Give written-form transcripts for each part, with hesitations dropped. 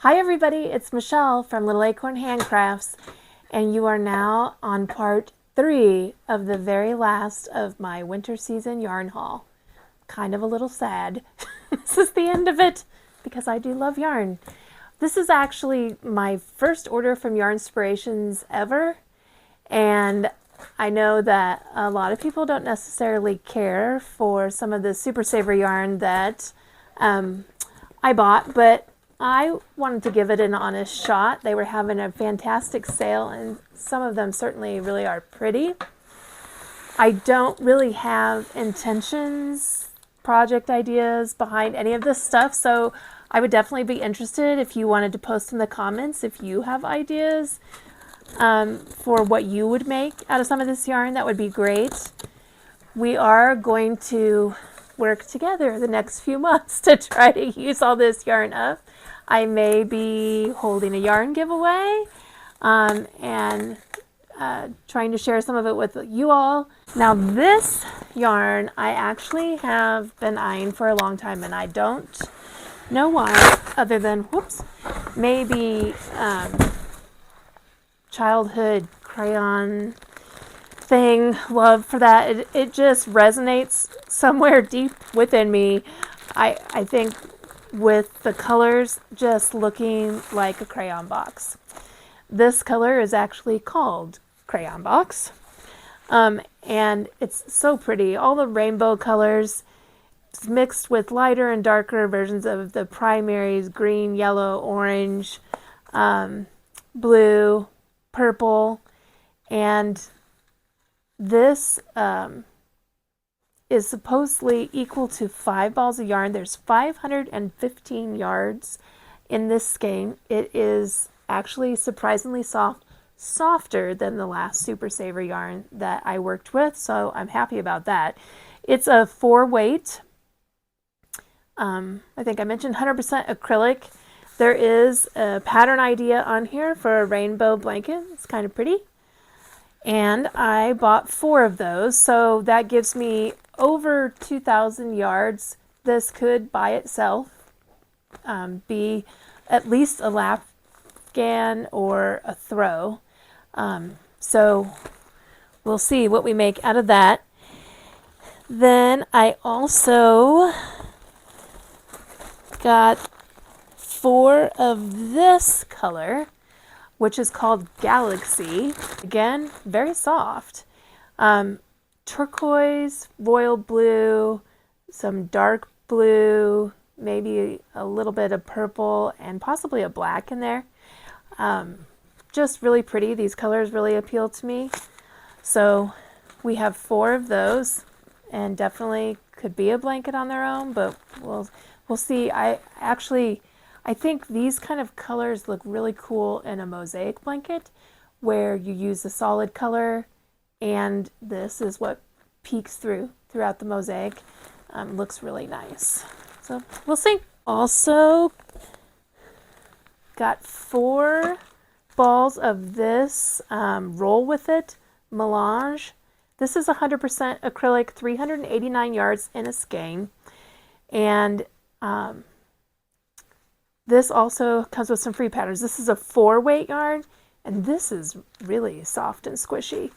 Hi everybody, it's Michelle from Little Acorn Handcrafts, and you are now on part 3 of the very last of my winter season yarn haul. Kind of a little sad. This is the end of it because I do love yarn. This is actually my first order from Yarnspirations ever, and I know that a lot of people don't necessarily care for some of the Super Saver yarn that I bought, but I wanted to give it an honest shot. They were having a fantastic sale, and some of them certainly really are pretty. I don't really have intentions, project ideas behind any of this stuff, so I would definitely be interested if you wanted to post in the comments if you have ideas for what you would make out of some of this yarn. That would be great. We are going to work together the next few months to try to use all this yarn up. I may be holding a yarn giveaway and trying to share some of it with you all. Now this yarn I actually have been eyeing for a long time, and I don't know why, other than maybe childhood crayon thing, love for that. It just resonates somewhere deep within me. I think with the colors just looking like a crayon box. This color is actually called Crayon Box. And it's so pretty. All the rainbow colors mixed with lighter and darker versions of the primaries: green, yellow, orange, blue, purple. And this is supposedly equal to 5 balls of yarn. There's 515 yards in this skein. It is actually surprisingly soft, softer than the last Super Saver yarn that I worked with, so I'm happy about that. It's a 4-weight. I think I mentioned 100% acrylic. There is a pattern idea on here for a rainbow blanket. It's kind of pretty. And I bought 4 of those, so that gives me over 2,000 yards. This could by itself be at least a lap scan or a throw. So we'll see what we make out of that. Then I also got 4 of this color, which is called Galaxy. Again, very soft. Turquoise, royal blue, some dark blue, maybe a little bit of purple, and possibly a black in there. Just really pretty. These colors really appeal to me. So we have 4 of those, and definitely could be a blanket on their own, but we'll see. I think these kind of colors look really cool in a mosaic blanket where you use a solid color and this is what peeks throughout the mosaic. Looks really nice. So we'll see. Also got 4 balls of this roll with it melange. This is 100% acrylic, 389 yards in a skein. And this also comes with some free patterns. This is a 4-weight yarn, and this is really soft and squishy.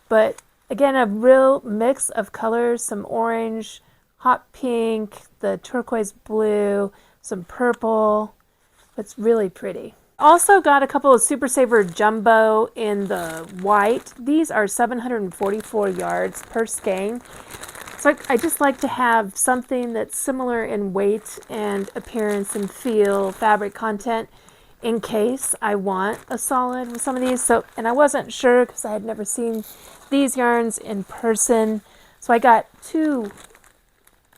But again, a real mix of colors: some orange, hot pink, the turquoise blue, some purple. It's really pretty. Also got a couple of Super Saver Jumbo in the white. These are 744 yards per skein. So I just like to have something that's similar in weight and appearance and feel, fabric content, in case I want a solid with some of these. So, and I wasn't sure because I had never seen these yarns in person. So I got 2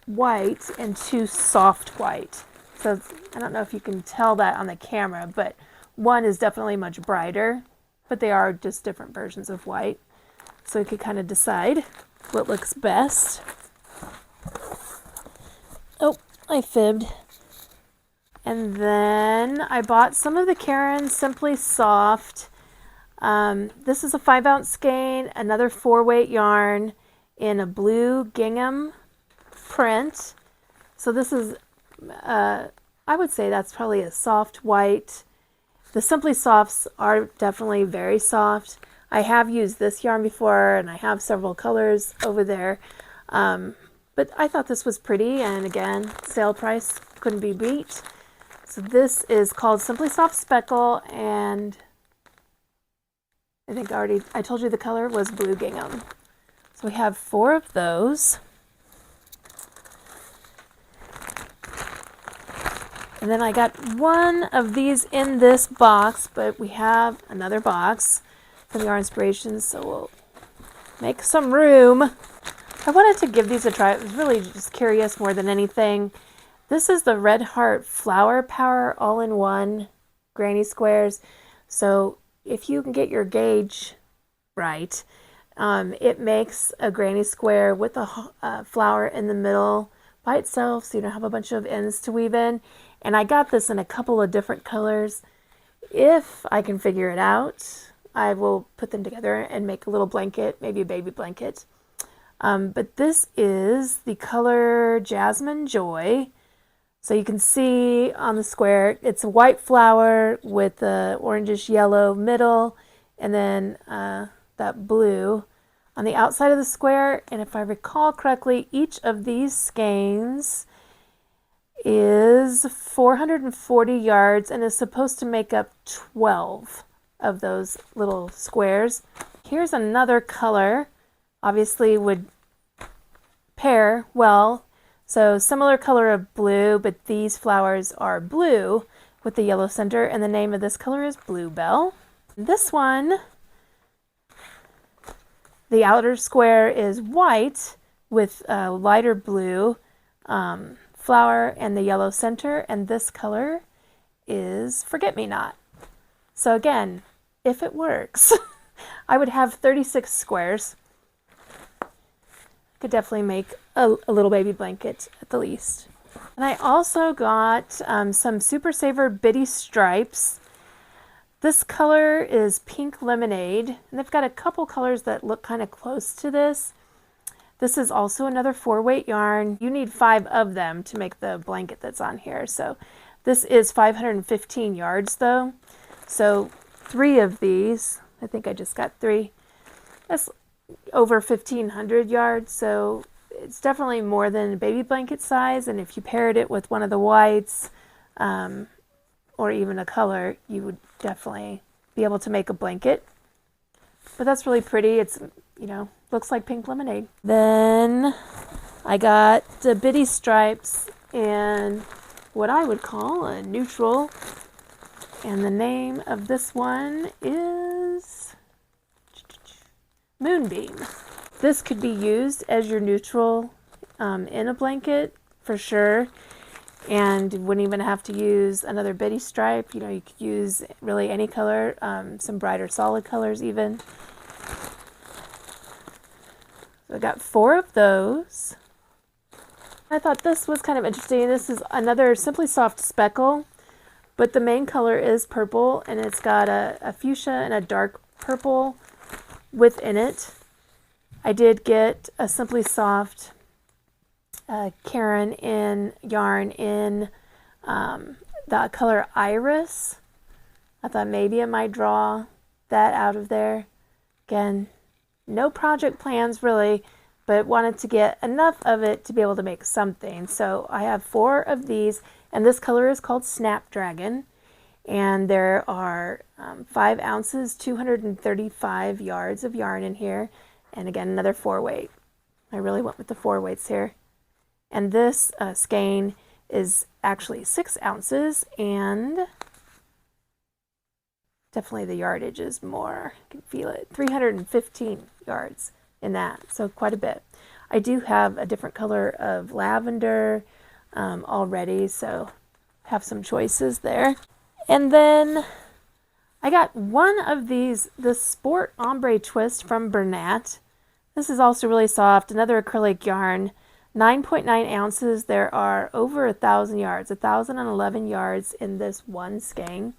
white and 2 soft white. So I don't know if you can tell that on the camera, but one is definitely much brighter, but they are just different versions of white. So you could kind of decide what looks best. Oh, I fibbed. And then I bought some of the Karen Simply Soft. This is a 5-ounce skein, another 4-weight yarn in a blue gingham print. So this is I would say that's probably a soft white. The Simply Softs are definitely very soft. I have used this yarn before, and I have several colors over there. But I thought this was pretty, and again, sale price couldn't be beat. So this is called Simply Soft Speckle, and I think I told you the color was blue gingham. So we have 4 of those. And then I got 1 of these in this box, but we have another box from Yarnspirations, so we'll make some room. I wanted to give these a try. I was really just curious more than anything. This is the Red Heart Flower Power All-in-One Granny Squares. So if you can get your gauge right, it makes a granny square with a flower in the middle by itself, so you don't have a bunch of ends to weave in. And I got this in a couple of different colors. If I can figure it out, I will put them together and make a little blanket, maybe a baby blanket. But this is the color Jasmine Joy. So you can see on the square, it's a white flower with the orangish yellow middle, and then that blue on the outside of the square. And if I recall correctly, each of these skeins is 440 yards and is supposed to make up 12 of those little squares. Here's another color, obviously would pair well. So similar color of blue, but these flowers are blue with the yellow center, and the name of this color is Bluebell. This one, the outer square is white with a lighter blue flower and the yellow center, and this color is Forget-Me-Not. So again, if it works, I would have 36 squares. Could definitely make a little baby blanket at the least. And I also got some Super Saver Bitty Stripes. This color is Pink Lemonade, and they've got a couple colors that look kind of close to this. This is also another 4-weight yarn. You need 5 of them to make the blanket that's on here. So this is 515 yards though. So 3 of these, I think I just got 3. That's over 1,500 yards. So it's definitely more than a baby blanket size. And if you paired it with one of the whites or even a color, you would definitely be able to make a blanket. But that's really pretty. It's, you know, looks like pink lemonade. Then I got the Bitty Stripes and what I would call a neutral. And the name of this one is Moonbeam. This could be used as your neutral in a blanket for sure. And you wouldn't even have to use another bitty stripe. You know, you could use really any color, some brighter solid colors even. So I got 4 of those. I thought this was kind of interesting. This is another Simply Soft Speckle, but the main color is purple, and it's got a fuchsia and a dark purple within it. I did get a Simply Soft Karen in yarn in the color Iris. I thought maybe I might draw that out of there. Again, no project plans really, but wanted to get enough of it to be able to make something. So I have 4 of these, and this color is called Snapdragon. And there are 5 ounces, 235 yards of yarn in here. And again, another 4-weight. I really went with the 4 weights here. And this skein is actually 6 ounces, and definitely the yardage is more. I can feel it. 315 yards in that, so quite a bit. I do have a different color of lavender already, so have some choices there. And then I got 1 of these, the Sport Ombre Twist from Bernat. This is also really soft, another acrylic yarn. 9.9 ounces. There are over 1,000 yards, 1,011 yards in this one skein.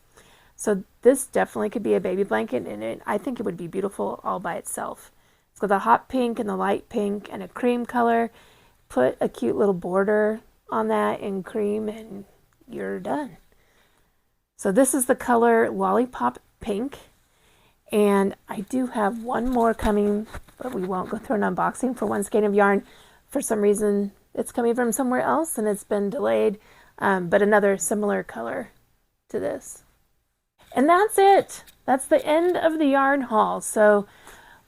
So this definitely could be a baby blanket, and I think it would be beautiful all by itself. It's got the hot pink and the light pink and a cream color. Put a cute little border on that in cream, and you're done. So this is the color Lollipop Pink. And I do have one more coming, but we won't go through an unboxing for one skein of yarn. For some reason, it's coming from somewhere else and it's been delayed, but another similar color to this. And that's it. That's the end of the yarn haul. So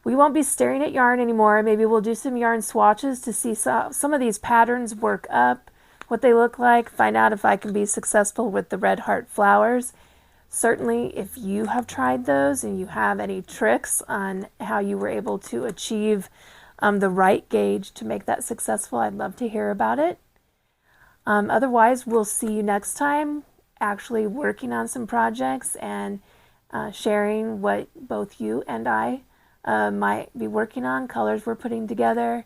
we won't be staring at yarn anymore. Maybe we'll do some yarn swatches to see some of these patterns work up, what they look like, find out if I can be successful with the red heart flowers. Certainly, if you have tried those and you have any tricks on how you were able to achieve the right gauge to make that successful, I'd love to hear about it. Otherwise, we'll see you next time, actually working on some projects and sharing what both you and I might be working on, colors we're putting together,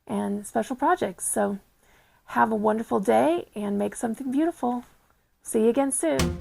and special projects. So have a wonderful day and make something beautiful. See you again soon.